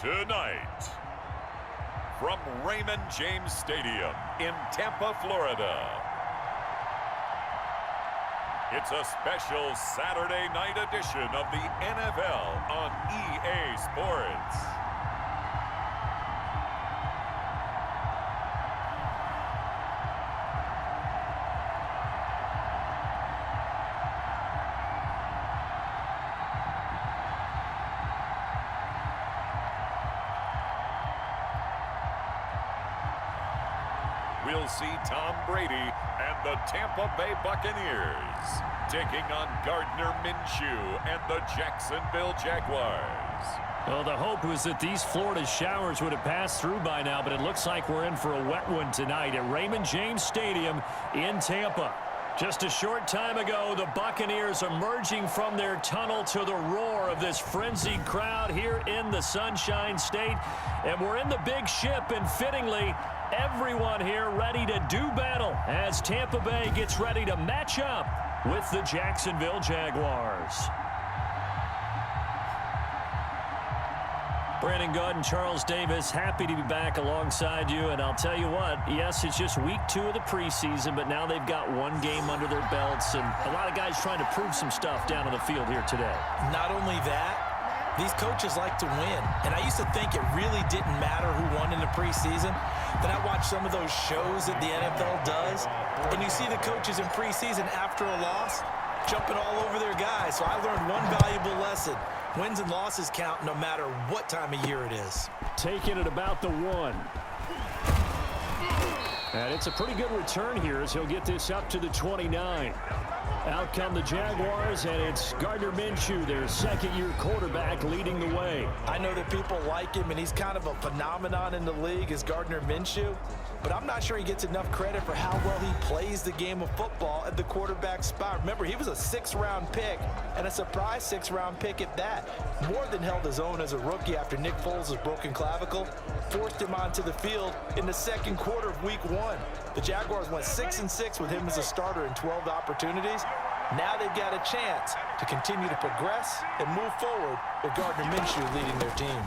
Tonight, from Raymond James Stadium in Tampa, Florida, it's a special Saturday night edition of the NFL on EA Sports. We'll see Tom Brady and the Tampa Bay Buccaneers taking on Gardner Minshew and the Jacksonville Jaguars. Well, the hope was that these Florida showers would have passed through by now, but it looks like we're in for a wet one tonight at Raymond James Stadium in Tampa. Just a short time ago, the Buccaneers emerging from their tunnel to the roar of this frenzied crowd here in the Sunshine State. And we're in the big ship, and fittingly, everyone here ready to do battle as Tampa Bay gets ready to match up with the Jacksonville Jaguars. Brandon Gaud and Charles Davis, happy to be back alongside you. And I'll tell you what, yes, it's just week 2 of the preseason, but now they've got one game under their belts. And a lot of guys trying to prove some stuff down on the field here today. Not only that, these coaches like to win. And I used to think it really didn't matter who won in the preseason. Then I watched some of those shows that the NFL does, and you see the coaches in preseason after a loss jumping all over their guys. So I learned one valuable lesson. Wins and losses count no matter what time of year it is. Taking it about the 1. And it's a pretty good return here as he'll get this up to the 29. Out come the Jaguars, and it's Gardner Minshew, their second-year quarterback, leading the way. I know that people like him, and he's kind of a phenomenon in the league as Gardner Minshew, but I'm not sure he gets enough credit for how well he plays the game of football at the quarterback spot. Remember, he was a 6th-round pick, and a surprise 6th-round pick at that. More than held his own as a rookie after Nick Foles' broken clavicle forced him onto the field in the second quarter of Week 1. The Jaguars went 6-6 with him as a starter in 12 opportunities. Now they've got a chance to continue to progress and move forward with Gardner Minshew leading their team.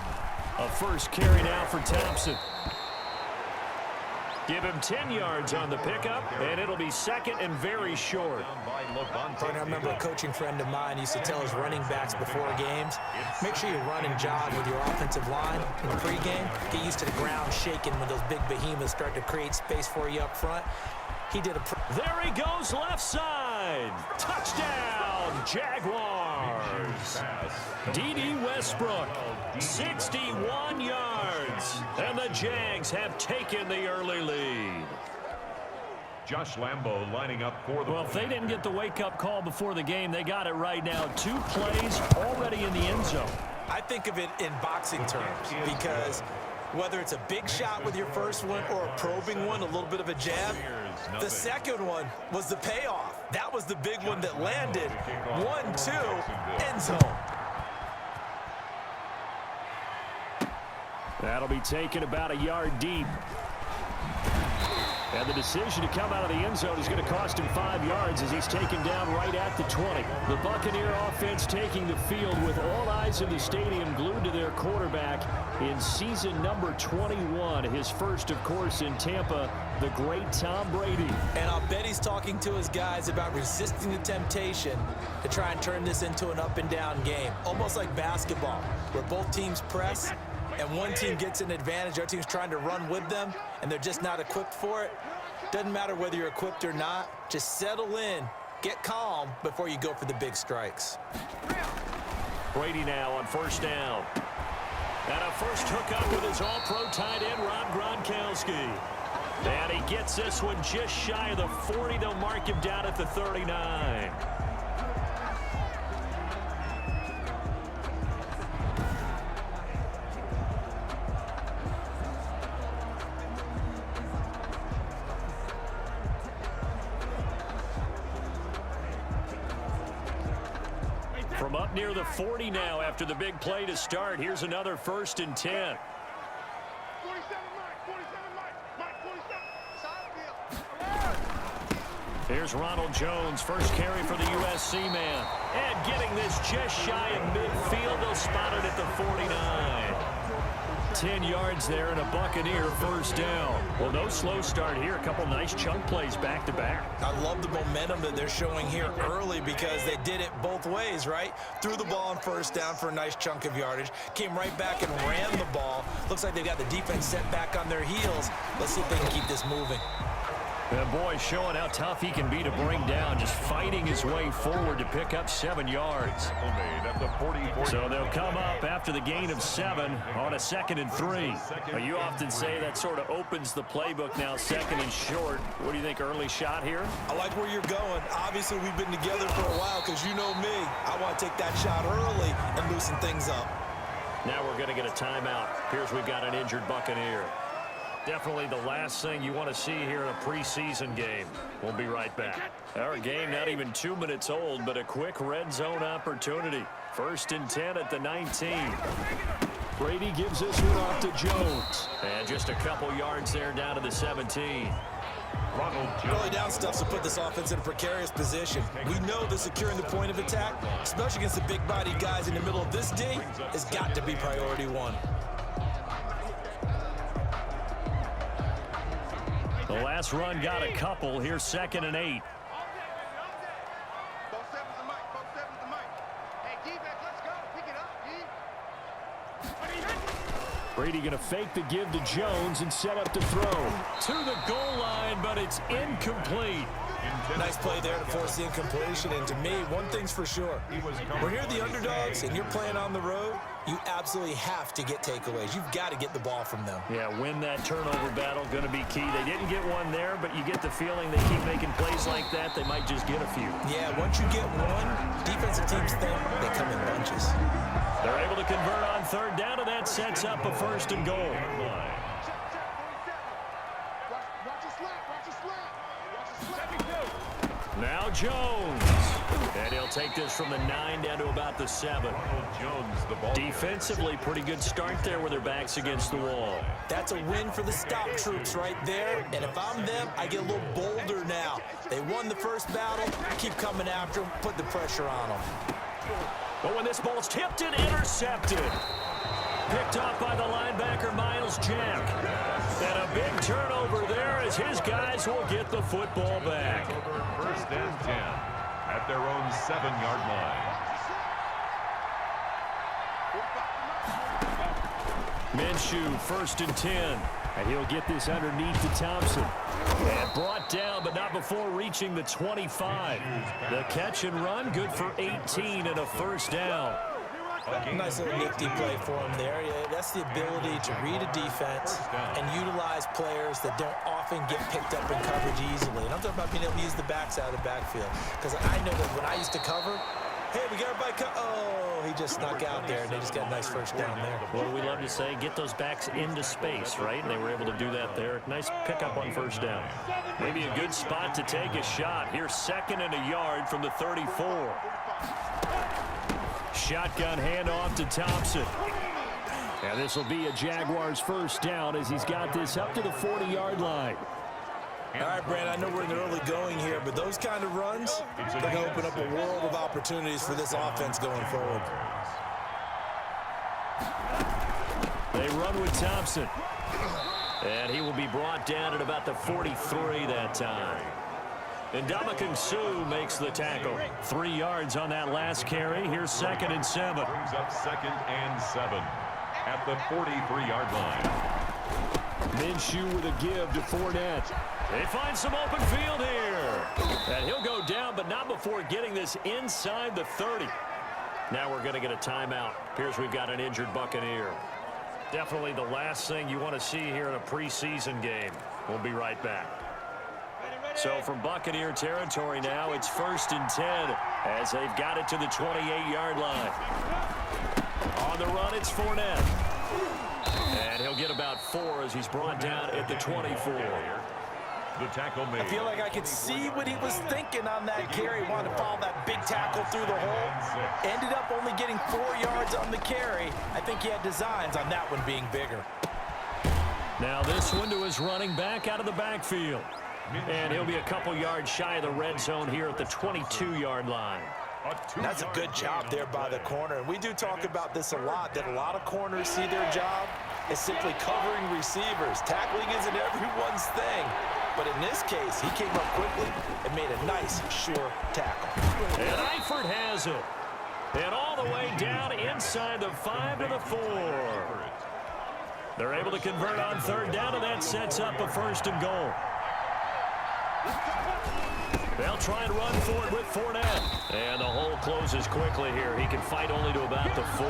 A first carry now for Thompson. Give him 10 yards on the pickup, and it'll be second and very short. I remember a coaching friend of mine used to tell his running backs before games, make sure you run and jog with your offensive line in the pregame. Get used to the ground shaking when those big behemoths start to create space for you up front. He did a... There he goes, left side. Touchdown, Jaguars. D.D. Westbrook, 61 yards. And the Jags have taken the early lead. Josh Lambo lining up for the... Well, if they didn't get the wake-up call before the game, they got it right now. 2 plays already in the end zone. I think of it in boxing terms because whether it's a big shot with your first one or a probing one, a little bit of a jab, the second one was the payoff. That was the big one that landed. 1-2, end zone. That'll be taken about a yard deep. And the decision to come out of the end zone is going to cost him 5 yards as he's taken down right at the 20. The Buccaneer offense taking the field with all eyes in the stadium glued to their quarterback in season number 21. His first, of course, in Tampa, the great Tom Brady. And I'll bet he's talking to his guys about resisting the temptation to try and turn this into an up-and-down game. Almost like basketball, where both teams press and one team gets an advantage, our team's trying to run with them, and they're just not equipped for it. Doesn't matter whether you're equipped or not. Just settle in, get calm before you go for the big strikes. Brady now on first down. And a first hookup with his all-pro tight end, Rob Gronkowski. And he gets this one just shy of the 40. They'll mark him down at the 39. From up near the 40 now after the big play to start. Here's another 1st and 10. Here's Ronald Jones, first carry for the USC man. And getting this just shy of midfield. They'll spot it at the 49. about 10 yards there and a Buccaneer first down. Well, no slow start here. A couple nice chunk plays back-to-back. I love the momentum that they're showing here early because they did it both ways, right? Threw the ball on first down for a nice chunk of yardage. Came right back and ran the ball. Looks like they've got the defense set back on their heels. Let's see if they can keep this moving. The boy showing how tough he can be to bring down, just fighting his way forward to pick up 7 yards. So they'll come up after the gain of 7 on a 2nd and 3. Now, you often say that sort of opens the playbook now, 2nd and short. What do you think, early shot here? I like where you're going. Obviously, we've been together for a while because you know me. I want to take that shot early and loosen things up. Now we're going to get a timeout. Here's we've got an injured Buccaneer. Definitely the last thing you want to see here in a preseason game. We'll be right back. Our game not even 2 minutes old, but a quick red zone opportunity. 1st and 10 at the 19. Brady gives this one off to Jones. And just a couple yards there down to the 17. Early down stuff to put this offense in a precarious position. We know that securing the point of attack, especially against the big-bodied guys in the middle of this D, has got to be priority 1. The last run got a couple. Here's 2nd and 8. Brady going to fake the give to Jones and set up to throw. To the goal line, but it's incomplete. Nice play there to force the incompletion. And to me, one thing's for sure. When you're the underdogs and you're playing on the road, you absolutely have to get takeaways. You've got to get the ball from them. Yeah, win that turnover battle, going to be key. They didn't get one there, but you get the feeling they keep making plays like that, they might just get a few. Yeah, once you get one, defensive teams think they come in bunches. They're able to convert on 3rd down, and that sets up a 1st and goal. Now Jones. And he'll take this from the 9 down to about the 7. Defensively, pretty good start there with their backs against the wall. That's a win for the stop troops right there. And if I'm them, I get a little bolder now. They won the first battle. Keep coming after them. Put the pressure on them. But when this ball's tipped and intercepted. Picked off by the linebacker, Miles Jack. And a big turnover there as his guys will get the football back. 1st and 10 at their own 7-yard line. Minshew, 1st and 10. And he'll get this underneath to Thompson. And brought down, but not before reaching the 25. The catch and run, good for 18 and a 1st down. Nice little nifty play for him there. Yeah, that's the ability to read a defense and utilize players that don't often get picked up in coverage easily. And I'm talking about being able to use the backs out of the backfield. Because I know that when I used to cover, hey, we got everybody oh, he just snuck out there, and they just got a nice 1st down there. What do we love to say? Get those backs into space, right? And they were able to do that there. Nice pickup on 1st down. Maybe a good spot to take a shot. Here's 2nd and a yard from the 34. Shotgun handoff to Thompson. And this will be a Jaguars 1st down as he's got this up to the 40-yard line. All right, Brand, I know we're in the early going here, but those kind of runs, they can open up a world of opportunities for this offense going forward. They run with Thompson. And he will be brought down at about the 43 that time. And Ndamukong Suh makes the tackle. 3 yards on that last carry. Here's 2nd and 7. Brings up 2nd and 7 at the 43-yard line. Minshew with a give to Fournette. They find some open field here. And he'll go down, but not before getting this inside the 30. Now we're going to get a timeout. Appears we've got an injured Buccaneer. Definitely the last thing you want to see here in a preseason game. We'll be right back. So from Buccaneer territory now, it's 1st and 10 as they've got it to the 28-yard line. On the run, it's Fournette. And he'll get about 4 as he's brought down at the 24. The tackle made. I feel like I could see what he was thinking on that carry. He wanted to follow that big tackle through the hole. Ended up only getting 4 yards on the carry. I think he had designs on that one being bigger. Now this one to his running back out of the backfield. And he'll be a couple yards shy of the red zone here at the 22-yard line. That's a good job there by the corner. And we do talk about this a lot, that a lot of corners see their job is simply covering receivers. Tackling isn't everyone's thing. But in this case, he came up quickly and made a nice, sure tackle. And Eifert has it. And all the way down inside the 5 to the 4. They're able to convert on third down, and that sets up a 1st and goal. They'll try and run for it with Fournette. And the hole closes quickly here. He can fight only to about the 4.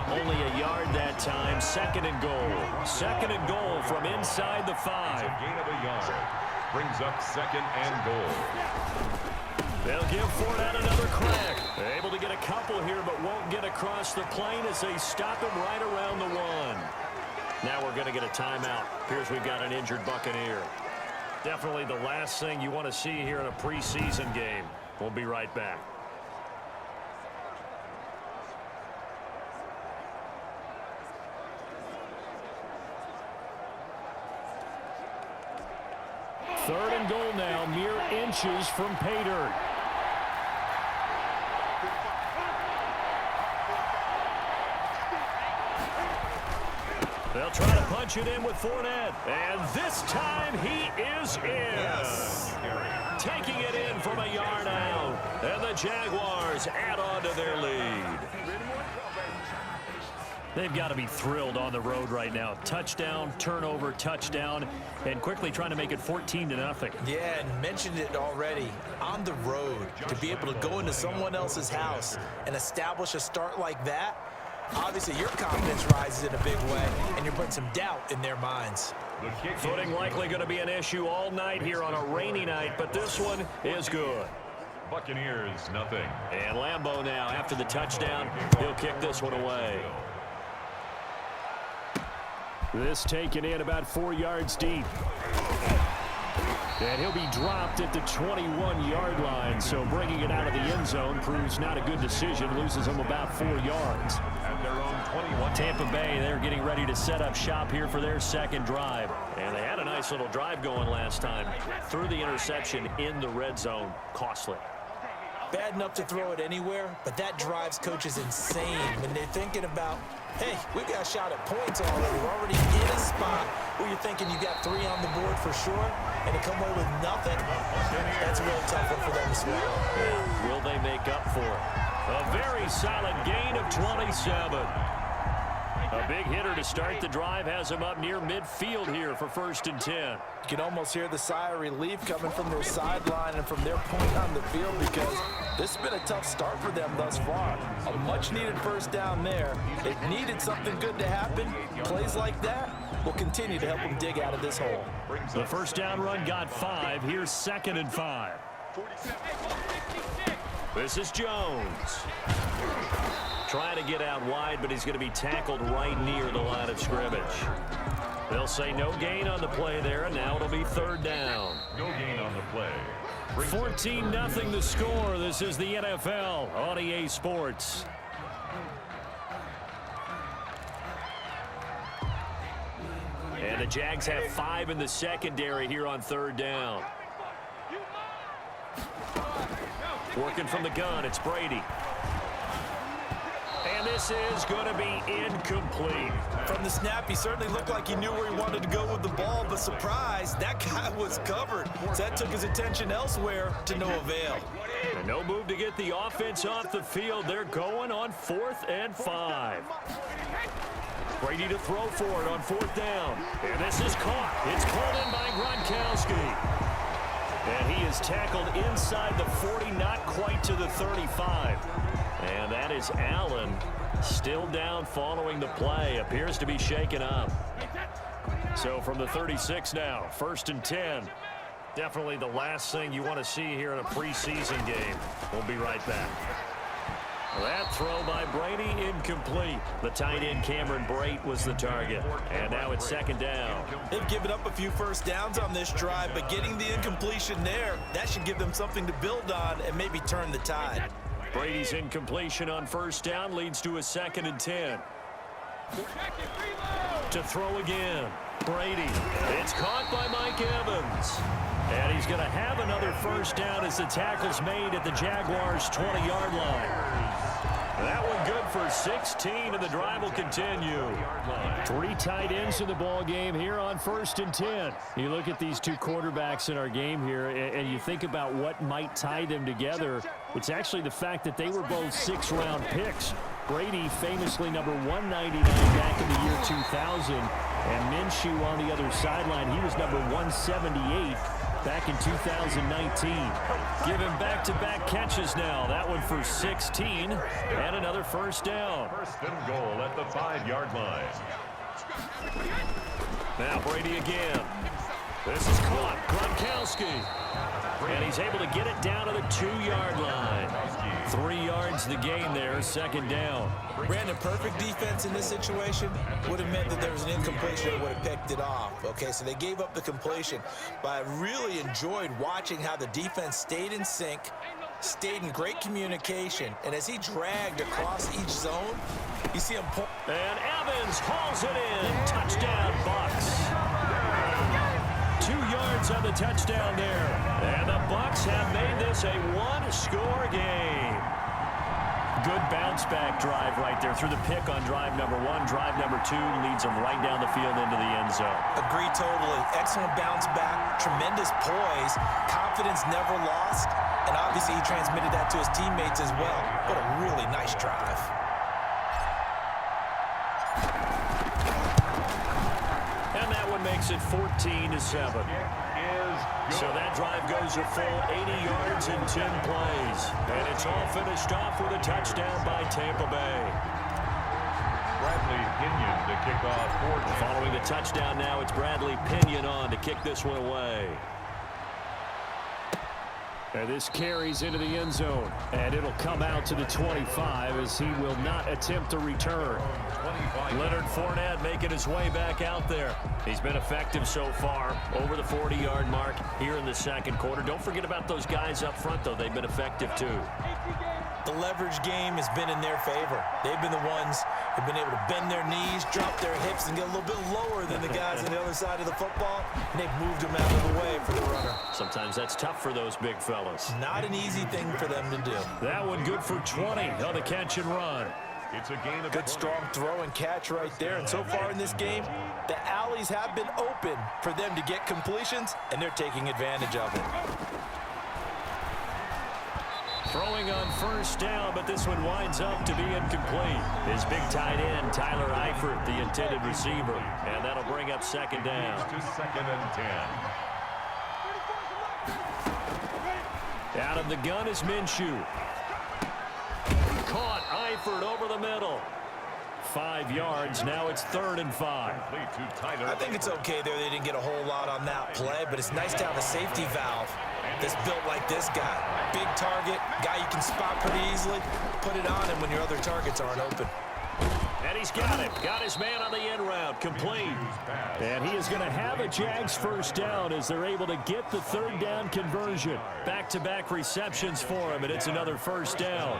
Only a yard that time. 2nd and goal. 2nd and goal from inside the 5. A gain of a yard. Brings up 2nd and goal. They'll give Fournette another crack. They're able to get a couple here, but won't get across the plane as they stop him right around the 1. Now we're going to get a timeout. Appears we've got an injured Buccaneer. Definitely the last thing you want to see here in a preseason game. We'll be right back. Third and goal now, mere inches from pay dirt. They'll try to punch it in with Fournette. And this time he is in. Yes. Taking it in from a yard out. And the Jaguars add on to their lead. They've got to be thrilled on the road right now. Touchdown, turnover, touchdown, and quickly trying to make it 14-0. Yeah, and mentioned it already. On the road, to be able to go into someone else's house and establish a start like that, obviously your confidence rises in a big way, and you're putting some doubt in their minds. Footing likely going to be an issue all night here on a rainy night, but this one is good. Buccaneers, nothing. And Lambeau now, after the touchdown, he'll kick this one away. This taken in about 4 yards deep. And he'll be dropped at the 21-yard line, so bringing it out of the end zone proves not a good decision, loses him about 4 yards. At their own 21. Tampa Bay, they're getting ready to set up shop here for their second drive. And they had a nice little drive going last time. Threw the interception in the red zone. Costly. Bad enough to throw it anywhere, but that drives coaches insane when they're thinking about, hey, we got a shot at points already. We're already in a spot where you're thinking you got 3 on the board for sure, and to come away with nothing, that's a real tough one for them to swallow. Will they make up for it? A very solid gain of 27. A big hitter to start the drive has him up near midfield here for 1st and 10. You can almost hear the sigh of relief coming from their sideline and from their point on the field, because this has been a tough start for them thus far. A much-needed 1st down there. They needed something good to happen. Plays like that will continue to help them dig out of this hole. The 1st down run got 5. Here's 2nd and 5. This is Jones. Trying to get out wide, but he's going to be tackled right near the line of scrimmage. They'll say no gain on the play there, and now it'll be 3rd down. No gain on the play. 14-0 the score. This is the NFL on EA Sports. And the Jags have 5 in the secondary here on 3rd down. Working from the gun, it's Brady. And this is going to be incomplete. From the snap, he certainly looked like he knew where he wanted to go with the ball, but surprise, that guy was covered. So that took his attention elsewhere to no avail. And no move to get the offense off the field. They're going on 4th and 5. Brady to throw for it on 4th down. And this is caught. It's pulled in by Gronkowski. And he is tackled inside the 40, not quite to the 35. And that is Allen, still down following the play. Appears to be shaken up. So from the 36 now, 1st and 10. Definitely the last thing you want to see here in a preseason game. We'll be right back. That throw by Brady, incomplete. The tight end Cameron Brate was the target. And now it's 2nd down. They've given up a few 1st downs on this drive, but getting the incompletion there, that should give them something to build on and maybe turn the tide. Brady's incompletion on 1st down leads to a 2nd and 10. To throw again. Brady. It's caught by Mike Evans. And he's going to have another 1st down as the tackle's made at the Jaguars' 20-yard line. That one good for 16, and the drive will continue. 3 tight ends in the ball game here on 1st and 10. You look at these two quarterbacks in our game here, and you think about what might tie them together. It's actually the fact that they were both 6th-round picks. Brady famously number 199 back in the year 2000, and Minshew on the other sideline, he was number 178 back in 2019. Give him back-to-back catches now. That one for 16 and another first down. 1st and goal at the 5-yard line. Now Brady again. This is caught. Gronkowski. And he's able to get it down to the 2-yard line. 3 yards the gain there, 2nd down. Brandon, perfect defense in this situation would have meant that there was an incompletion that would have picked it off. Okay, so they gave up the completion. But I really enjoyed watching how the defense stayed in sync, stayed in great communication, and as he dragged across each zone, you see him pull. And Evans hauls it in. Touchdown, Bucs. 2 yards on the touchdown there. And the Bucs have made this a 1-score game. Good bounce-back drive right there through the pick on drive number 1. Drive number 2 leads them right down the field into the end zone. Agree totally. Excellent bounce back, tremendous poise, confidence never lost, and obviously he transmitted that to his teammates as well. What a really nice drive. And that one makes it 14-7. So that drive goes a full 80 yards in 10 plays. And it's all finished off with a touchdown by Tampa Bay. Bradley Pinion to kick off. Following the touchdown now, it's Bradley Pinion on to kick this one away. And this carries into the end zone. And it'll come out to the 25 as he will not attempt to return. Leonard Fournette making his way back out there. He's been effective so far, over the 40-yard mark here in the 2nd quarter. Don't forget about those guys up front, though. They've been effective, too. The leverage game has been in their favor. They've been the ones who've been able to bend their knees, drop their hips, and get a little bit lower than the guys on the other side of the football. And they've moved them out of the way for the runner. Sometimes that's tough for those big fellas. Not an easy thing for them to do. That one good for 20 on the catch and run. It's a gain of good, strong throw and catch right there. And so far in this game, the alleys have been open for them to get completions, and they're taking advantage of it. Throwing on 1st down, but this one winds up to be incomplete. His big tight end, Tyler Eifert, the intended receiver. And that'll bring up 2nd down. To 2nd and 10. Out of the gun is Minshew. Caught Eifert over the middle. 5 yards. Now it's 3rd and 5. I think it's okay there. They didn't get a whole lot on that play, but it's nice to have a safety valve that's built like this guy. Big target, guy you can spot pretty easily. Put it on him when your other targets aren't open. And he's got it. Got his man on the end route. Complete. And he is going to have a Jags 1st down as they're able to get the 3rd down conversion. Back-to-back receptions for him, and it's another 1st down.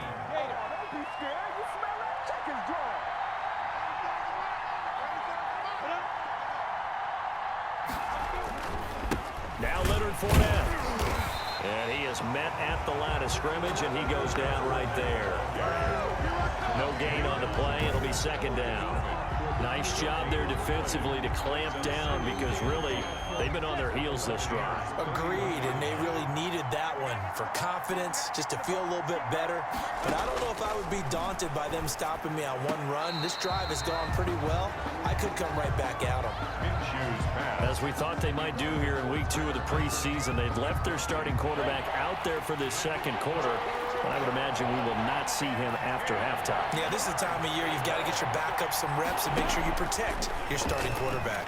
Now Leonard Fournette. And he is met at the line of scrimmage, and he goes down right there. No gain on the play. It'll be 2nd down. Nice job there defensively to clamp down because really they've been on their heels this drive. Agreed, and they really needed that one for confidence, just to feel a little bit better. But I don't know if I would be daunted by them stopping me on one run. This drive has gone pretty well. I could come right back at them. As we thought they might do here in week 2 of the preseason, they've left their starting quarterback out there for this 2nd quarter. But I would imagine we will not see him after halftime. Yeah, this is the time of year you've got to get your backup some reps and make sure you protect your starting quarterback.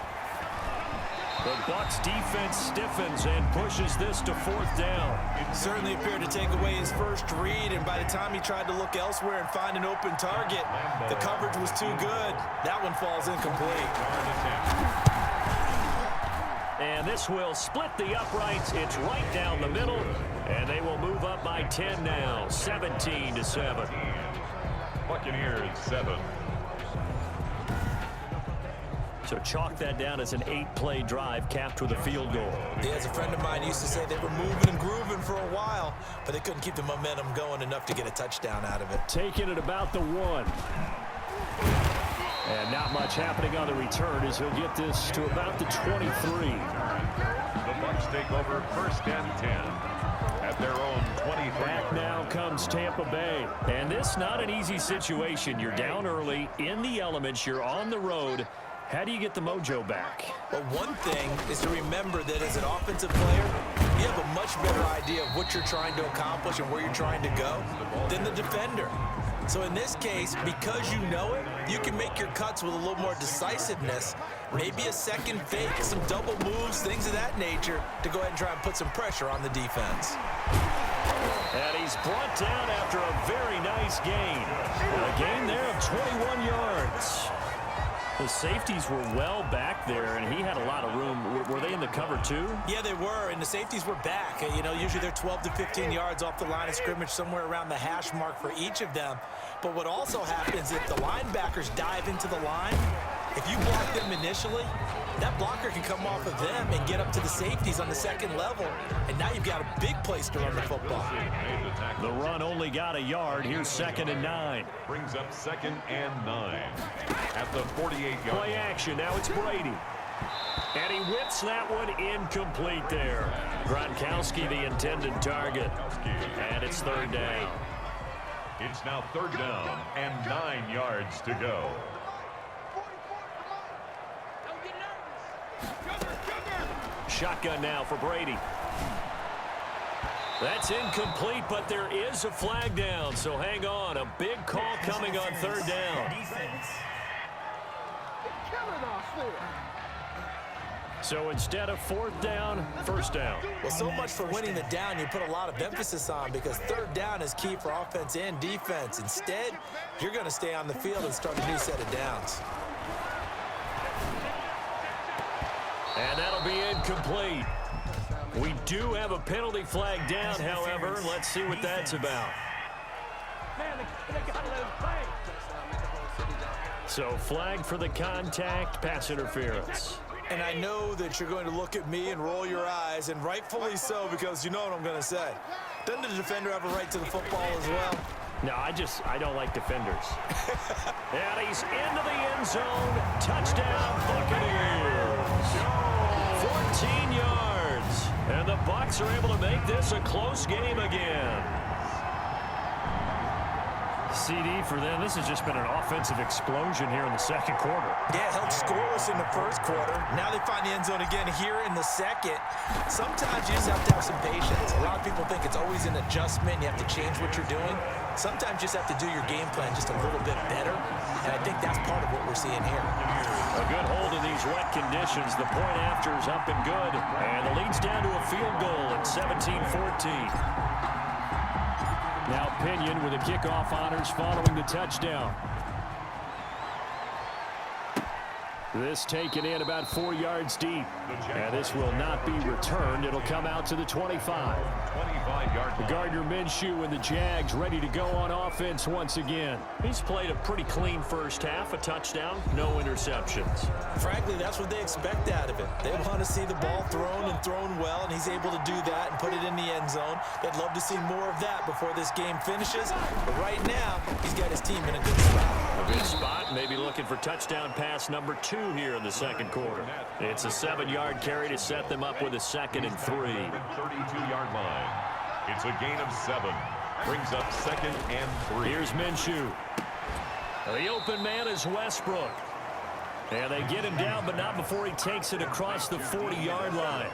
The Bucs defense stiffens and pushes this to 4th down. It certainly appeared to take away his first read, and by the time he tried to look elsewhere and find an open target, the coverage was too good. That one falls incomplete. And this will split the uprights. It's right down the middle, and they will move up by 10 now, 17-7. Buccaneers 7. So chalk that down as an 8-play drive capped with a field goal. Yeah, as a friend of mine used to say, they were moving and grooving for a while, but they couldn't keep the momentum going enough to get a touchdown out of it. Taking it about the 1. And not much happening on the return as he'll get this to about the 23. The Bucs take over 1st and 10 at their own 23. Back now comes Tampa Bay. And this not an easy situation. You're down early, in the elements, you're on the road. How do you get the mojo back? Well, one thing is to remember that as an offensive player, you have a much better idea of what you're trying to accomplish and where you're trying to go than the defender. So in this case, because you know it, you can make your cuts with a little more decisiveness, maybe a second fake, some double moves, things of that nature, to go ahead and try and put some pressure on the defense. And he's brought down after a very nice gain. A gain there of 21 yards. The safeties were well back there, and he had a lot of room. Were they in the cover too? Yeah, they were, and the safeties were back. You know, usually they're 12 to 15 yards off the line of scrimmage, somewhere around the hash mark for each of them. But what also happens if the linebackers dive into the line, if you block them initially, that blocker can come off of them and get up to the safeties on the second level, and now you've got a big place to run the football. The run only got a yard. Here's 2nd and 9. Brings up 2nd and 9 at the 48-yard line. Play action. Now it's Brady. And he whips that one incomplete there. Gronkowski, the intended target. And it's 3rd down. It's now 3rd down and 9 yards to go. Shotgun now for Brady. That's incomplete, but there is a flag down, so hang on. A big call coming on 3rd down. So instead of 4th down, 1st down. Well, so much for winning the down you put a lot of emphasis on, because 3rd down is key for offense and defense. Instead, you're going to stay on the field and start a new set of downs. And that'll be incomplete. We do have a penalty flag down, however. Let's see what that's about. So flag for the contact, pass interference. And I know that you're going to look at me and roll your eyes, and rightfully so, because you know what I'm going to say. Doesn't the defender have a right to the football as well? No, I don't like defenders. And he's into the end zone. Touchdown, Buccaneers. 14 yards. And the Bucs are able to make this a close game again. CD for them. This has just been an offensive explosion here in the 2nd quarter. Yeah, held scoreless in the 1st quarter. Now they find the end zone again here in the 2nd. Sometimes you just have to have some patience. A lot of people think it's always an adjustment. You have to change what you're doing. Sometimes you just have to do your game plan just a little bit better. And I think that's part of what we're seeing here. A good hold in these wet conditions. The point after is up and good. And the lead's down to a field goal at 17-14. Now Pinion with the kickoff honors following the touchdown. This taken in about 4 yards deep. And this will not be returned. It'll come out to the 25. 25-yard line. Gardner Minshew and the Jags ready to go on offense once again. He's played a pretty clean 1st half, a touchdown, no interceptions. Frankly, that's what they expect out of it. They want to see the ball thrown and thrown well, and he's able to do that and put it in the end zone. They'd love to see more of that before this game finishes. But right now, he's got his team in a good spot. A good spot, maybe looking for touchdown pass number 2 here in the 2nd quarter. It's a 7-yard carry to set them up with a 2nd and 3. 32-yard line. It's a gain of 7. Brings up 2nd and 3. Here's Minshew. The open man is Westbrook. And they get him down, but not before he takes it across the 40-yard line.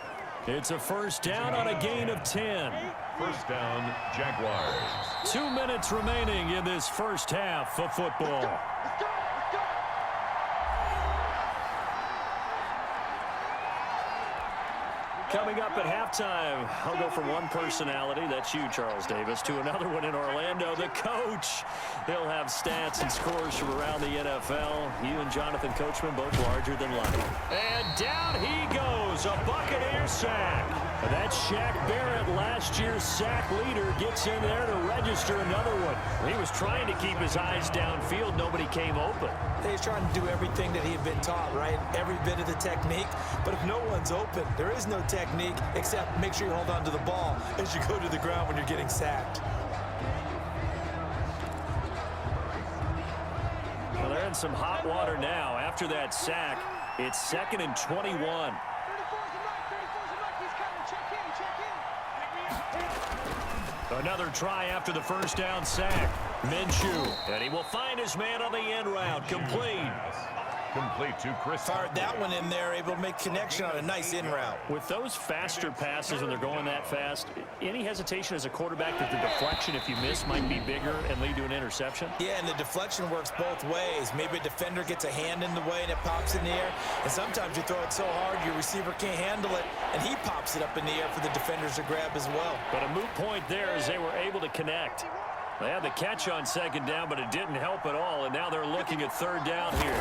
It's a 1st down on a gain of 10. 1st down, Jaguars. 2 minutes remaining in this 1st half of football. Coming up at halftime, I'll go from one personality, that's you, Charles Davis, to another one in Orlando, the coach. He'll have stats and scores from around the NFL. You and Jonathan Coachman both larger than life. And down he goes, a Buccaneer sack. And that's Shaq Barrett, last year's sack leader, gets in there to register another one. He was trying to keep his eyes downfield. Nobody came open. He's trying to do everything that he had been taught, right? Every bit of the technique. But if no one's open, there is no technique except make sure you hold on to the ball as you go to the ground when you're getting sacked. Well, they're in some hot water now. After that sack, it's 2nd and 21. Another try after the first down sack. Minshew, and he will find his man on the end route. Complete. Complete to Chris. Fired that one in there, able to make connection on a nice in route. With those faster passes when they're going that fast, any hesitation as a quarterback that the deflection, if you miss, might be bigger and lead to an interception? Yeah, and the deflection works both ways. Maybe a defender gets a hand in the way and it pops in the air. And sometimes you throw it so hard your receiver can't handle it, and he pops it up in the air for the defenders to grab as well. But a moot point there as they were able to connect. They had the catch on 2nd down, but it didn't help at all, and now they're looking at 3rd down here.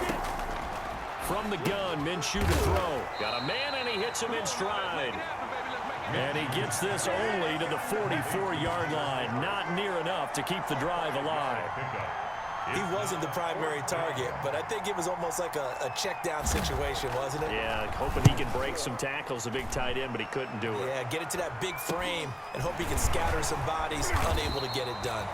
From the gun, Minshew to throw. Got a man, and he hits him in stride. And he gets this only to the 44-yard line. Not near enough to keep the drive alive. He wasn't the primary target, but I think it was almost like a check down situation, wasn't it? Yeah, hoping he can break some tackles, a big tight end, but he couldn't do it. Yeah, get it to that big frame and hope he can scatter some bodies, unable to get it done.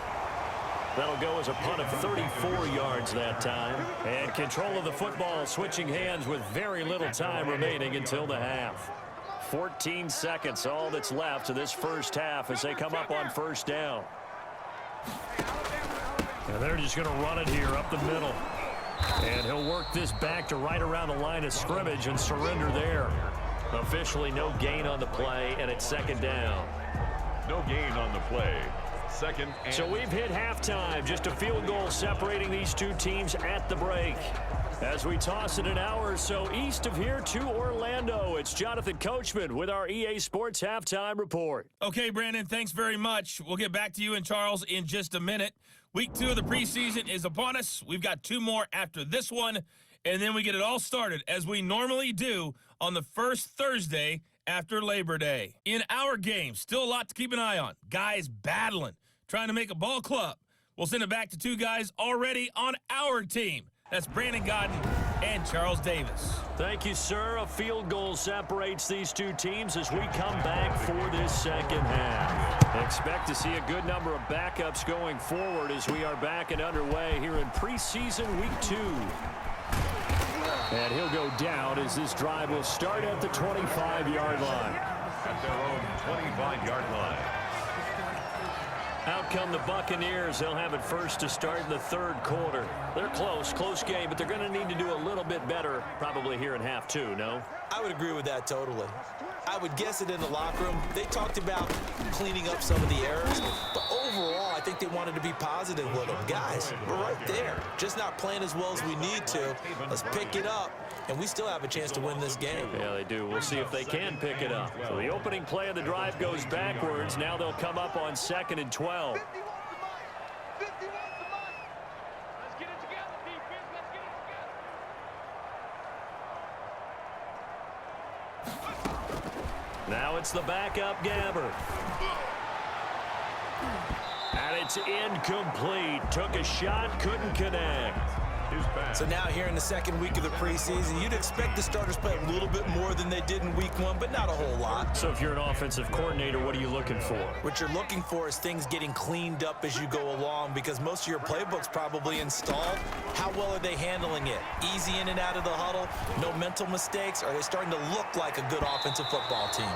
That'll go as a punt of 34 yards that time. And control of the football switching hands with very little time remaining until the half. 14 seconds, all that's left to this first half as they come up on 1st down. And they're just going to run it here up the middle. And he'll work this back to right around the line of scrimmage and surrender there. Officially no gain on the play, and it's 2nd down. No gain on the play. 2nd and... So we've hit halftime. Just a field goal separating these two teams at the break. As we toss it an hour or so east of here to Orlando, it's Jonathan Coachman with our EA Sports Halftime Report. Okay, Brandon, thanks very much. We'll get back to you and Charles in just a minute. Week 2 of the preseason is upon us. We've got 2 more after this one, and then we get it all started, as we normally do, on the first Thursday after Labor Day. In our game, still a lot to keep an eye on. Guys battling, trying to make a ball club. We'll send it back to 2 guys already on our team. That's Brandon Godden and Charles Davis. Thank you, sir. A field goal separates these two teams as we come back for this second half. Expect to see a good number of backups going forward as we are back and underway here in preseason week 2. And he'll go down as this drive will start at the 25-yard line. At their own 25-yard line. Out come the Buccaneers. They'll have it first to start in the 3rd quarter. They're close game, but they're going to need to do a little bit better probably here in half 2, no? I would agree with that totally. I would guess it in the locker room. They talked about cleaning up some of the errors, but overall, I think they wanted to be positive with them. Guys, we're right there. Just not playing as well as we need to. Let's pick it up, and we still have a chance to win this game. Yeah, they do. We'll see if they can pick it up. So the opening play of the drive goes backwards. Now they'll come up on 2nd and 12. Now it's the backup Gabbert. And it's incomplete. Took a shot, couldn't connect. So now here in the 2nd week of the preseason, you'd expect the starters play a little bit more than they did in week 1, but not a whole lot. So if you're an offensive coordinator, what are you looking for? What you're looking for is things getting cleaned up as you go along, because most of your playbook's probably installed. How well are they handling it? Easy in and out of the huddle, no mental mistakes? Are they starting to look like a good offensive football team?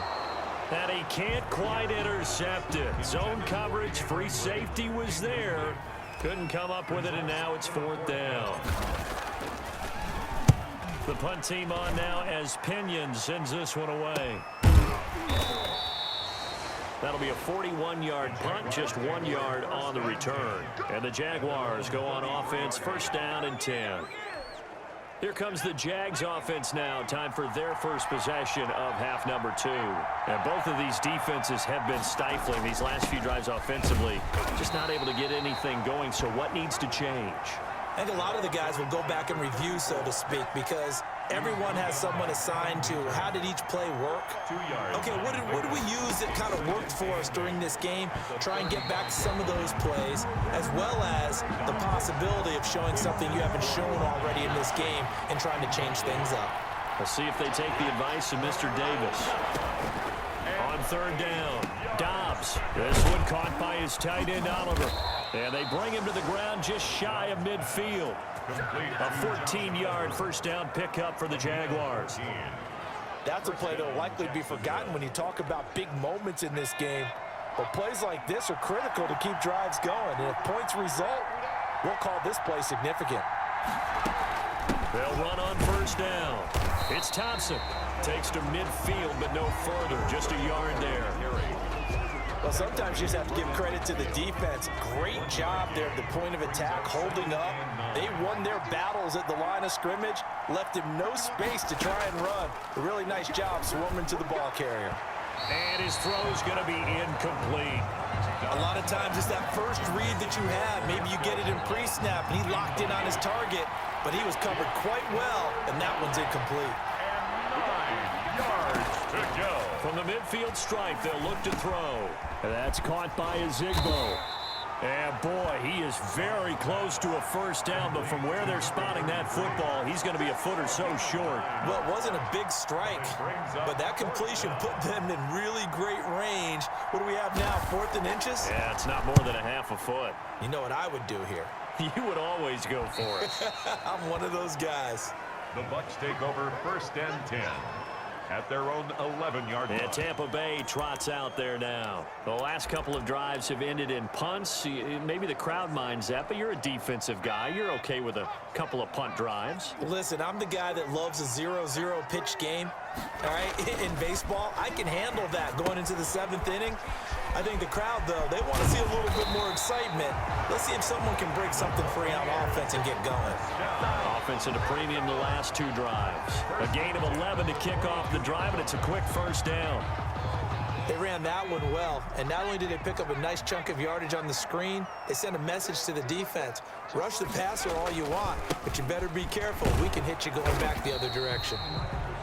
And he can't quite intercept it. Zone coverage, free safety was there. Couldn't come up with it, and now it's 4th down. The punt team on now as Pinion sends this one away. That'll be a 41-yard punt, just 1 yard on the return. And the Jaguars go on offense, 1st down and 10. Here comes the Jags offense now. Time for their first possession of half number 2. And both of these defenses have been stifling these last few drives offensively. Just not able to get anything going, so what needs to change? I think a lot of the guys will go back and review, so to speak, because everyone has someone assigned to how did each play work. Okay, what did we use that kind of worked for us during this game? Try and get back to some of those plays, as well as the possibility of showing something you haven't shown already in this game and trying to change things up. Let's see if they take the advice of Mr. Davis. On third down, Dobbs. This one caught by his tight end, Oliver. And they bring him to the ground just shy of midfield. A 14-yard first down pickup for the Jaguars. That's a play that will likely be forgotten when you talk about big moments in this game. But plays like this are critical to keep drives going. And if points result, we'll call this play significant. They'll run on first down. It's Thompson. Takes to midfield, but no further. Just a yard there. Well, sometimes you just have to give credit to the defense. Great job there at the point of attack, holding up. They won their battles at the line of scrimmage, left him no space to try and run. A really nice job swarming to the ball carrier. And his throw is going to be incomplete. A lot of times it's that first read that you have. Maybe you get it in pre-snap, and he locked in on his target, but he was covered quite well, and that one's incomplete. And 9 yards to go. From the midfield stripe, they'll look to throw. And that's caught by Ezigbo. And boy, he is very close to a first down, but from where they're spotting that football, he's going to be a foot or so short. Well, it wasn't a big strike, but that completion put them in really great range. What do we have now, 4th and inches? Yeah, it's not more than a half a foot. You know what I would do here? You would always go for it. I'm one of those guys. The Bucs take over 1st and 10 at their own 11-yard line. And Tampa Bay trots out there now. The last couple of drives have ended in punts. Maybe the crowd minds that, but you're a defensive guy. You're okay with a couple of punt drives. Listen, I'm the guy that loves a 0-0 pitch game. All right, in baseball, I can handle that going into the 7th inning. I think the crowd, though, they want to see a little bit more excitement. Let's see if someone can break something free on offense and get going. Offense at a premium the last 2 drives. A gain of 11 to kick off the drive, and it's a quick first down. They ran that one well, and not only did they pick up a nice chunk of yardage on the screen, they sent a message to the defense. Rush the passer all you want, but you better be careful. We can hit you going back the other direction.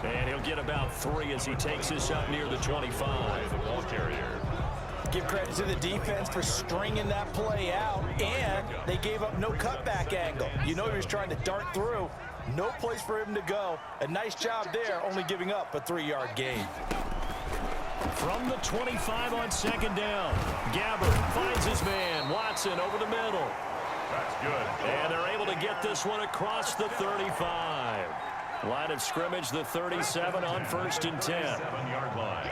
And he'll get about 3 as he takes this up near the 25. The ball carrier. Give credit to the defense for stringing that play out, and they gave up no cutback angle. You know he was trying to dart through. No place for him to go. A nice job there, only giving up a 3-yard gain. From the 25 on 2nd down, Gabbard finds his man, Watson over the middle. That's good. And they're able to get this one across the 35. Line of scrimmage, the 37 on 1st and 10. 7-yard line.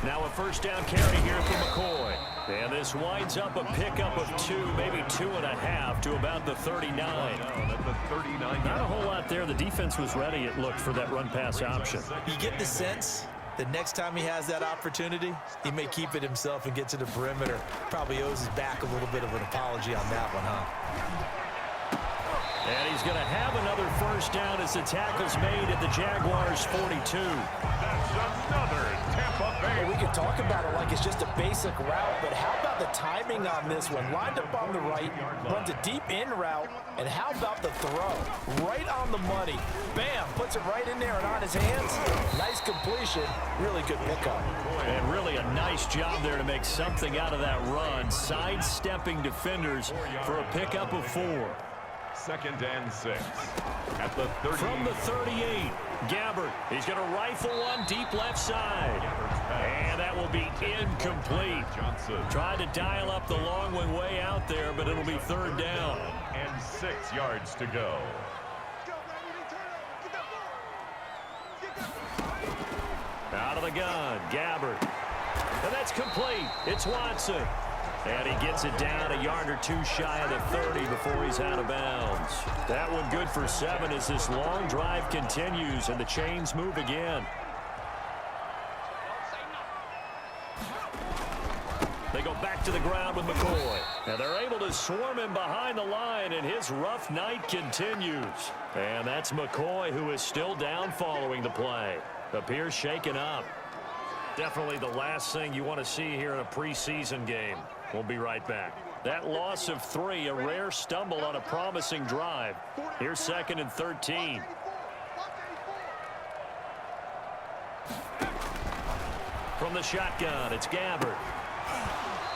Now a first down carry here for McCoy. And this winds up a pickup of 2, maybe 2.5 to about the 39. At the 39. Not a whole lot there. The defense was ready, it looked, for that run-pass option. You get the sense that next time he has that opportunity, he may keep it himself and get to the perimeter. Probably owes his back a little bit of an apology on that one, huh? And he's going to have another first down as the tackle's made at the Jaguars' 42. That's another Tampa Bay. Well, we can talk about it like it's just a basic route, but how about the timing on this one? Lined up on the right, runs a deep in route, and how about the throw? Right on the money. Bam, puts it right in there and on his hands. Nice completion, really good pickup. And really a nice job there to make something out of that run, sidestepping defenders for a pickup of 4. 2nd and 6 at the 30. From the 38, Gabbard. He's going to rifle one deep left side. And that will be incomplete. Johnson. Tried to dial up the long one way out there, but it'll be 3rd down. And 6 yards to go. Out of the gun, Gabbard. And that's complete. It's Watson. And he gets it down a yard or 2 shy of the 30 before he's out of bounds. That one good for 7 as this long drive continues and the chains move again. They go back to the ground with McCoy. And they're able to swarm him behind the line, and his rough night continues. And that's McCoy, who is still down following the play. Appears shaken up. Definitely the last thing you want to see here in a preseason game. We'll be right back. That loss of 3, a rare stumble on a promising drive. Here's 2nd and 13. From the shotgun, it's Gabbard.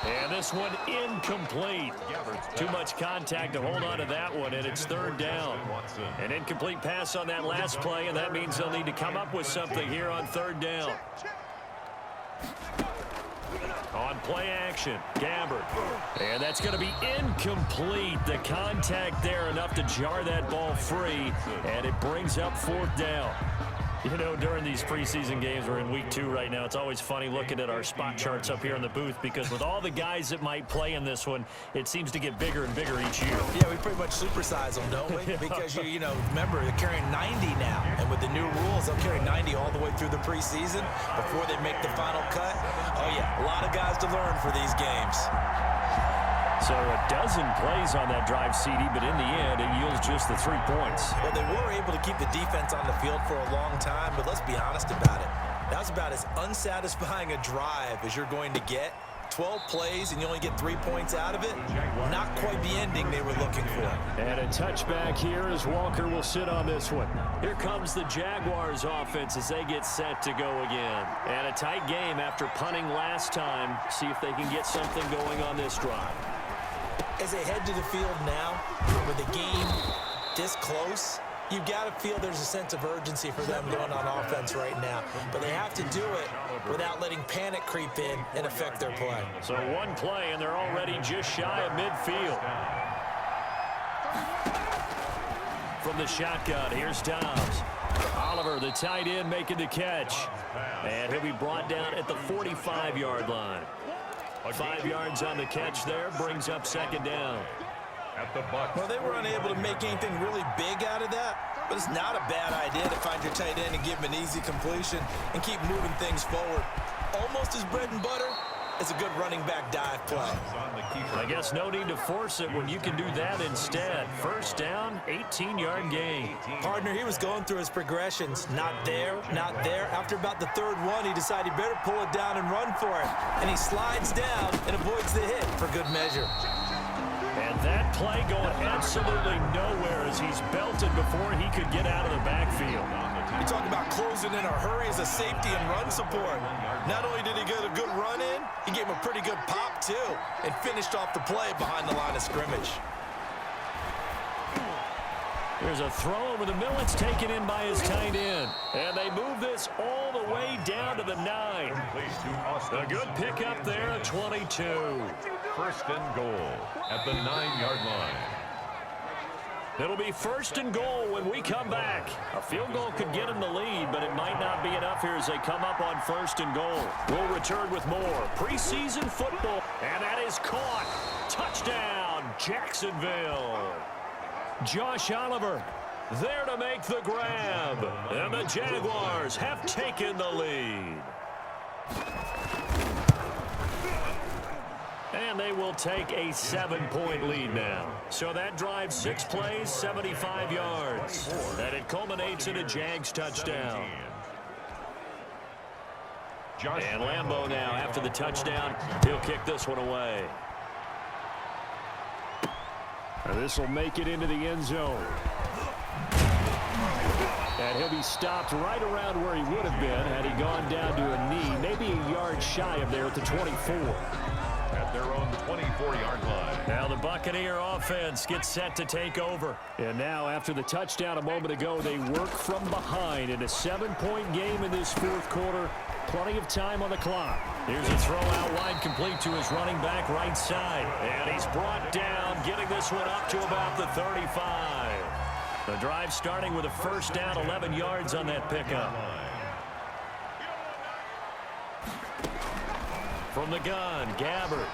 And this one incomplete. Too much contact to hold on to that one, and it's 3rd down. An incomplete pass on that last play, and that means they'll need to come up with something here on 3rd down. On play action, Gabbard. And that's going to be incomplete. The contact there enough to jar that ball free, and it brings up 4th down. You know, during these preseason games, we're in week 2 right now, it's always funny looking at our spot charts up here in the booth because with all the guys that might play in this one, it seems to get bigger and bigger each year. Yeah, we pretty much supersize them, don't we? Because, you know, remember, they're carrying 90 now. And with the new rules, they'll carry 90 all the way through the preseason before they make the final cut. Oh, yeah, a lot of guys to learn for these games. So a dozen plays on that drive, CD, but in the end, it yields just the 3 points. Well, they were able to keep the defense on the field for a long time, but let's be honest about it. That was about as unsatisfying a drive as you're going to get. 12 plays and you only get 3 points out of it. Not quite the ending they were looking for. And a touchback here as Walker will sit on this one. Here comes the Jaguars offense as they get set to go again. And a tight game after punting last time. See if they can get something going on this drive. As they head to the field now, with the game this close, you've got to feel there's a sense of urgency for them going on offense right now. But they have to do it without letting panic creep in and affect their play. So one play, and they're already just shy of midfield. From the shotgun, here's Dobbs. Oliver, the tight end, making the catch. And he'll be brought down at the 45-yard line. 5 yards on the catch there, brings up 2nd down. Well, they were unable to make anything really big out of that, but it's not a bad idea to find your tight end and give him an easy completion and keep moving things forward. Almost as bread and butter as a good running back dive play. I guess no need to force it when you can do that instead. 1st down, 18-yard gain. Partner, he was going through his progressions. Not there, not there. After about the 3rd one, he decided he better pull it down and run for it. And he slides down and avoids the hit for good measure. And that play going absolutely nowhere as he's belted before he could get out of the backfield. You talk about closing in a hurry as a safety and run support. Not only did he get a good run in, he gave him a pretty good pop too and finished off the play behind the line of scrimmage. There's a throw over the middle. It's taken in by his tight end. And they move this all the way down to the 9. A good pickup there at 22. 1st and goal at the 9-yard line. It'll be 1st and goal when we come back. A field goal could get them the lead, but it might not be enough here as they come up on 1st and goal. We'll return with more preseason football. And that is caught. Touchdown, Jacksonville. Josh Oliver there to make the grab. And the Jaguars have taken the lead. And they will take a 7-point lead now. So that drive, 6 plays, 75 yards. And it culminates in a Jags touchdown. And Lambeau now, after the touchdown, he'll kick this one away. And this will make it into the end zone. And he'll be stopped right around where he would have been had he gone down to a knee, maybe a yard shy of there at the 24. At their own 24-yard line. Now the Buccaneer offense gets set to take over. And now after the touchdown a moment ago, they work from behind in a 7-point game in this 4th quarter. Plenty of time on the clock. Here's a throw out wide complete to his running back right side. And he's brought down, getting this one up to about the 35. The drive starting with a 1st down, 11 yards on that pickup. From the gun, Gabbard.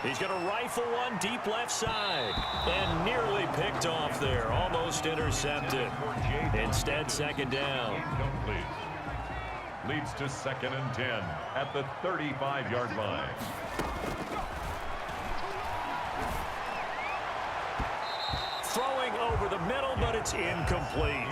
He's going to rifle one deep left side. And nearly picked off there. Almost intercepted. Instead, 2nd down. Incomplete. Leads to 2nd and 10 at the 35-yard line. Throwing throwing over the middle, but it's incomplete.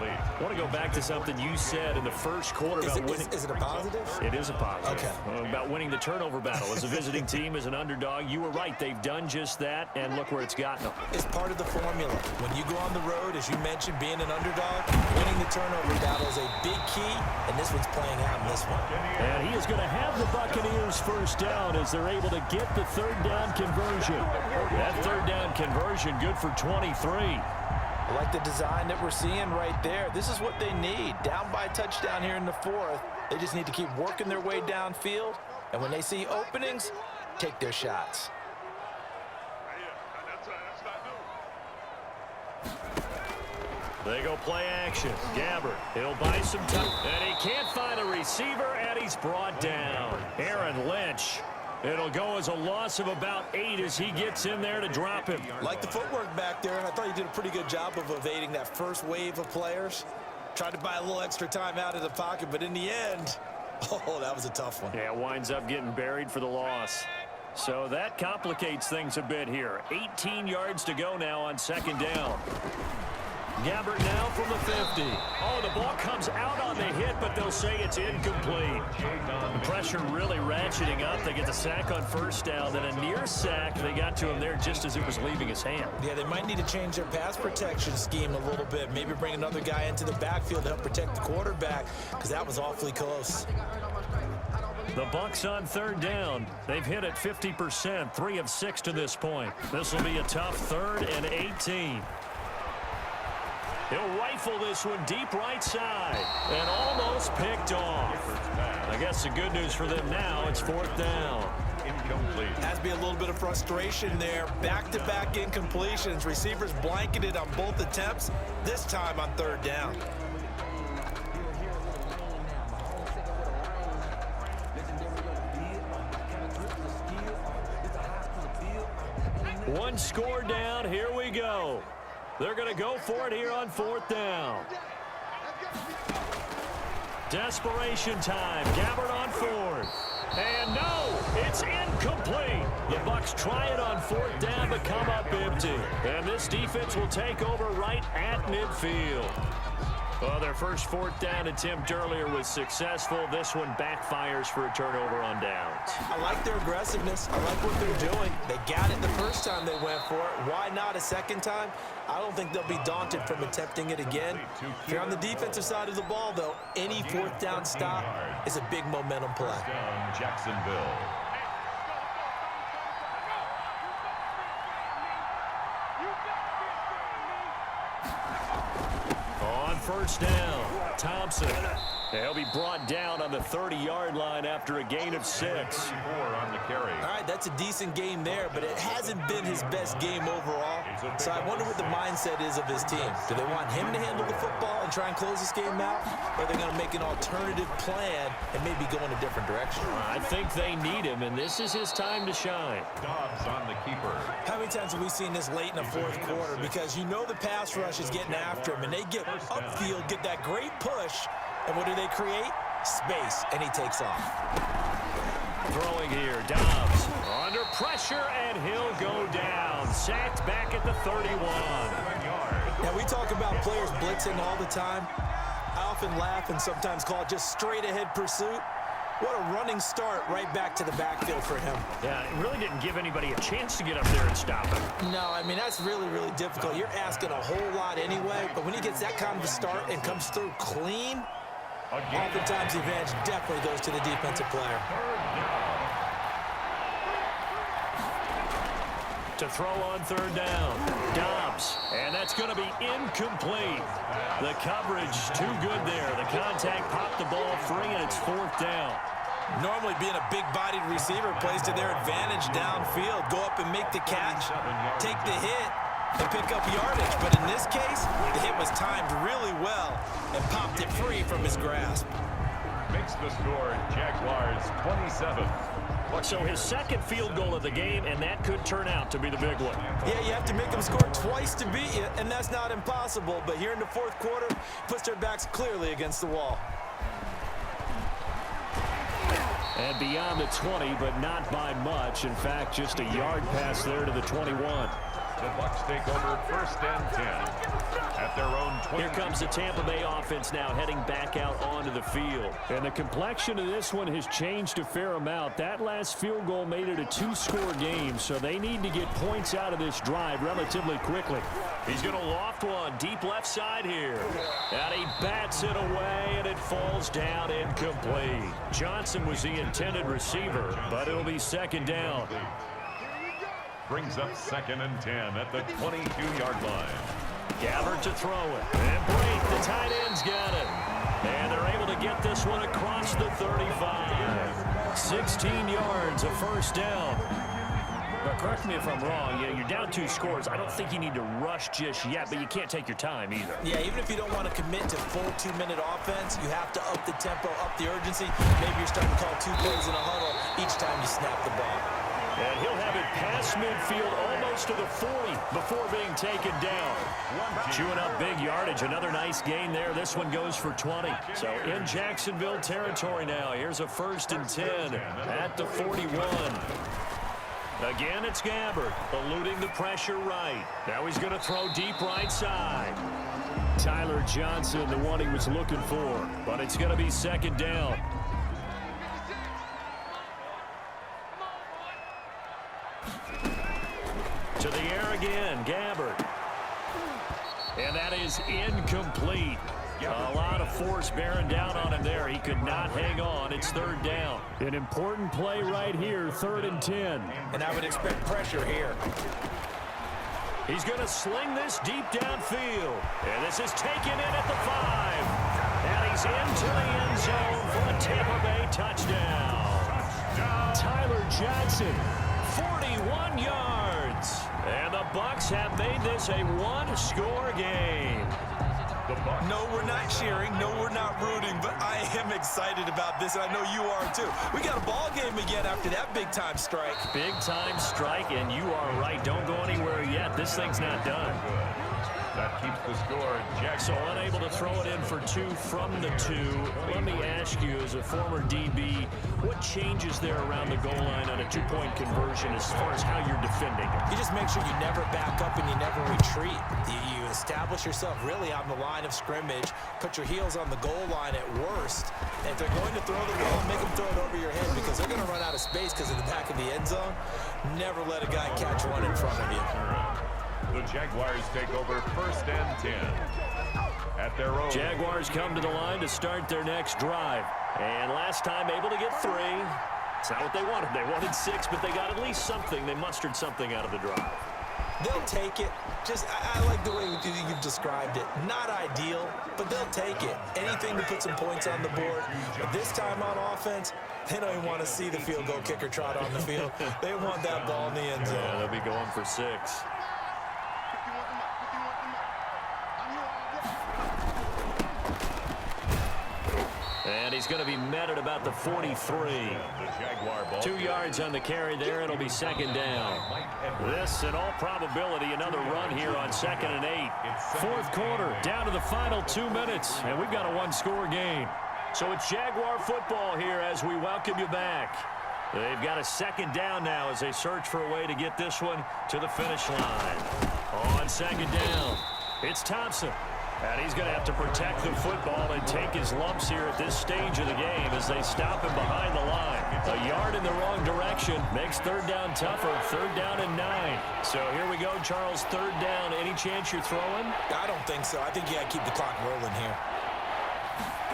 I want to go back to something you said in the first quarter about winning. Is it a positive? It is a positive. Okay. About winning the turnover battle. As a visiting team, as an underdog, you were right. They've done just that, and look where it's gotten them. It's part of the formula. When you go on the road, as you mentioned, being an underdog, winning the turnover battle is a big key, and this one's playing out in this one. And he is going to have the Buccaneers first down as they're able to get the third down conversion. That third down conversion good for 23. I like the design that we're seeing right there. This is what they need. Down by a touchdown here in the fourth. They just need to keep working their way downfield. And when they see openings, take their shots. They go play action. Gabbert, he'll buy some time. And he can't find a receiver, and he's brought down. Aaron Lynch. It'll go as a loss of about 8 as he gets in there to drop him. Like the footwork back there, I thought he did a pretty good job of evading that first wave of players. Tried to buy a little extra time out of the pocket, but in the end, oh, that was a tough one. Yeah, winds up getting buried for the loss. So that complicates things a bit here. 18 yards to go now on second down. Gabbert now from the 50. Oh, the ball comes out on the hit, but they'll say it's incomplete. The pressure really ratcheting up. They get the sack on first down, then a near sack. They got to him there just as it was leaving his hand. Yeah, they might need to change their pass protection scheme a little bit. Maybe bring another guy into the backfield to help protect the quarterback, because that was awfully close. The Bucs on third down. They've hit it 50%, 3 of 6 to this point. This will be a tough 3rd and 18. He'll rifle this one deep right side and almost picked off. I guess the good news for them now, it's 4th down. Incomplete. Has to be a little bit of frustration there. Back-to-back incompletions. Receivers blanketed on both attempts, this time on third down. One score down. Here we go. They're going to go for it here on 4th down. Desperation time. Gabbert on 4th. And no, it's incomplete. The Bucs try it on 4th down but come up empty. And this defense will take over right at midfield. Well, their first 4th down attempt earlier was successful. This one backfires for a turnover on downs. I like their aggressiveness. I like what they're doing. They got it the first time they went for it. Why not a second time? I don't think they'll be daunted from attempting it again. If you're on the defensive side of the ball, though, any 4th down stop is a big momentum play. Jacksonville. On first down, Thompson. He'll be brought down on the 30-yard line after a gain of 6. 4 on the carry. All right, that's a decent game there, but it hasn't been his best game overall. So I wonder what the mindset is of his team. Do they want him to handle the football and try and close this game out? Or are they going to make an alternative plan and maybe go in a different direction? I think they need him, and this is his time to shine. Dobbs on the keeper. How many times have we seen this late in the fourth quarter? Because you know the pass rush is getting after him, and they get upfield, get that great push, and what do they create? Space, and he takes off. Throwing here, Dobbs under pressure, and he'll go down. Sacked back at the 31. Now, we talk about players blitzing all the time. I often laugh and sometimes call it just straight-ahead pursuit. What a running start right back to the backfield for him. Yeah, it really didn't give anybody a chance to get up there and stop him. No, I mean, that's really, really difficult. You're asking a whole lot anyway, but when he gets that kind of a start and comes through clean, oftentimes the advantage definitely goes to the defensive player. To throw on third down, Dobbs, and that's going to be incomplete. The coverage too good there. The contact popped the ball free, and it's 4th down. Normally being a big-bodied receiver plays to their advantage downfield. Go up and make the catch, take the hit, and pick up yardage. But in this case, the hit was timed really well and popped it free from his grasp. Makes the score, Jaguars 27. So his second field goal of the game, and that could turn out to be the big one. Yeah, you have to make them score twice to beat you, and that's not impossible. But here in the fourth quarter, puts their backs clearly against the wall. And beyond the 20, but not by much. In fact, just a yard pass there to the 21. The Bucs take over 1st and 10 at their own 20. Here comes the Tampa Bay offense now heading back out onto the field. And the complexion of this one has changed a fair amount. That last field goal made it a 2-score game, so they need to get points out of this drive relatively quickly. He's going to loft one deep left side here. And he bats it away, and it falls down incomplete. Johnson was the intended receiver, but it'll be 2nd down. Brings up 2nd and 10 at the 22-yard line. Gabbert to throw it. And Brate, the tight end's got it. And they're able to get this one across the 35. 16 yards, a 1st down. But correct me if I'm wrong, you're down 2 scores. I don't think you need to rush just yet, but you can't take your time either. Yeah, even if you don't want to commit to full 2-minute offense, you have to up the tempo, up the urgency. Maybe you're starting to call 2 plays in a huddle each time you snap the ball. And he'll have it past midfield almost to the 40 before being taken down. Chewing up big yardage. Another nice gain there. This one goes for 20. So in Jacksonville territory now. Here's a 1st and 10 at the 41. Again, it's Gabbert eluding the pressure right. Now he's going to throw deep right side. Tyler Johnson, the one he was looking for. But it's going to be 2nd down. To the air again, Gabbert. And that is incomplete. A lot of force bearing down on him there. He could not hang on. It's 3rd down. An important play right here, 3rd and 10. And I would expect pressure here. He's going to sling this deep downfield. And this is taken in at the 5. And he's into the end zone for a Tampa Bay touchdown. Tyler Johnson, 41 yards. And the Bucs have made this a 1-score game. No, we're not cheering. No, we're not rooting. But I am excited about this, and I know you are too. We got a ball game again after that big-time strike. Big-time strike, and you are right. Don't go anywhere yet. This thing's not done. That keeps the score. So unable to throw it in for 2 from the 2. Let me ask you, as a former DB, what changes there around the goal line on a 2-point conversion as far as how you're defending it? You just make sure you never back up and you never retreat. You establish yourself really on the line of scrimmage, put your heels on the goal line at worst. And if they're going to throw the ball, make them throw it over your head because they're going to run out of space because of the back of the end zone. Never let a guy catch one in front of you. The Jaguars take over 1st and 10 at their own. Jaguars come to the line to start their next drive. And last time able to get 3. It's not what they wanted. They wanted 6, but they got at least something. They mustered something out of the drive. They'll take it. Just, I like the way you've described it. Not ideal, but they'll take it. Anything to put some points on the board. But this time on offense, they don't even want to see the field goal kicker trot on the field. They want that ball in the end zone. Yeah, they'll be going for 6. And he's going to be met at about the 43. 2 yards on the carry there. It'll be 2nd down. This, in all probability, another run here on 2nd and 8. 4th quarter, down to the final 2 minutes, and we've got a 1-score game. So it's Jaguar football here as we welcome you back. They've got a 2nd down now as they search for a way to get this one to the finish line. On 2nd down, it's Thompson. And he's going to have to protect the football and take his lumps here at this stage of the game as they stop him behind the line. A yard in the wrong direction makes 3rd down tougher. 3rd down and 9. So here we go, Charles. 3rd down. Any chance you're throwing? I don't think so. I think you got to keep the clock rolling here.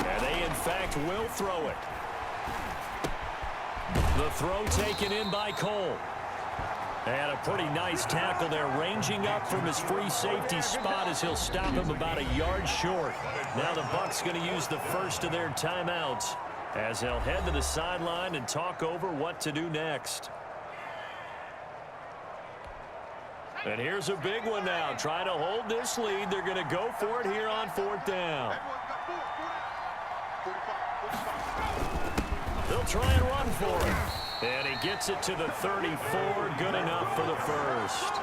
And they, in fact, will throw it. The throw taken in by Cole. And a pretty nice tackle there, ranging up from his free safety spot as he'll stop him about a yard short. Now the Bucs going to use the first of their timeouts as they'll head to the sideline and talk over what to do next. And here's a big one now. Trying to hold this lead. They're going to go for it here on 4th down. They'll try and run for it. And he gets it to the 34. Good enough for the first.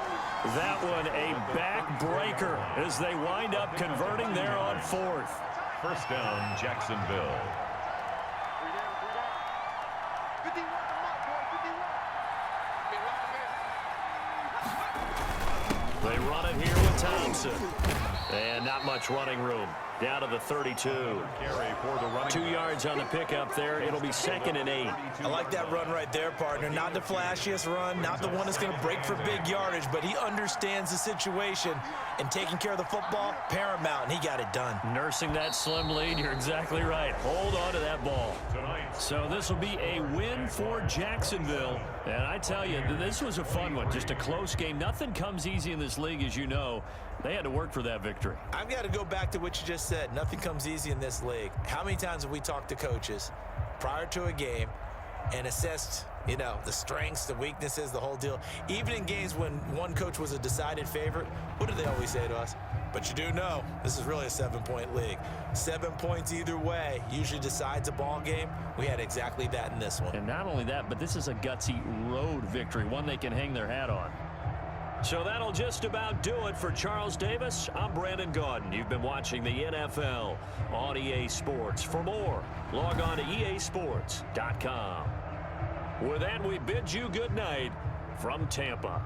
That one a backbreaker as they wind up converting there on 4th. 1st down, Jacksonville. run it here with Thompson. And not much running room. Down to the 32. 2 yards on the pickup there. It'll be 2nd and 8. I like that run right there, partner. Not the flashiest run, not the one that's going to break for big yardage, but he understands the situation, and taking care of the football, paramount, and he got it done. Nursing that slim lead, you're exactly right. Hold on to that ball. So this will be a win for Jacksonville. And I tell you, this was a fun one. Just a close game. Nothing comes easy in this league, as you know. They had to work for that victory. I've got to go back to what you just said. Nothing comes easy in this league. How many times have we talked to coaches prior to a game and assessed, you know, the strengths, the weaknesses, the whole deal? Even in games when one coach was a decided favorite, what do they always say to us? But you do know, this is really a 7-point league. 7 points either way usually decides a ball game. We had exactly that in this one. And not only that, but this is a gutsy road victory, one they can hang their hat on. So that'll just about do it for Charles Davis. I'm Brandon Gaudin. You've been watching the NFL on EA Sports. For more, log on to easports.com. With that, we bid you good night from Tampa.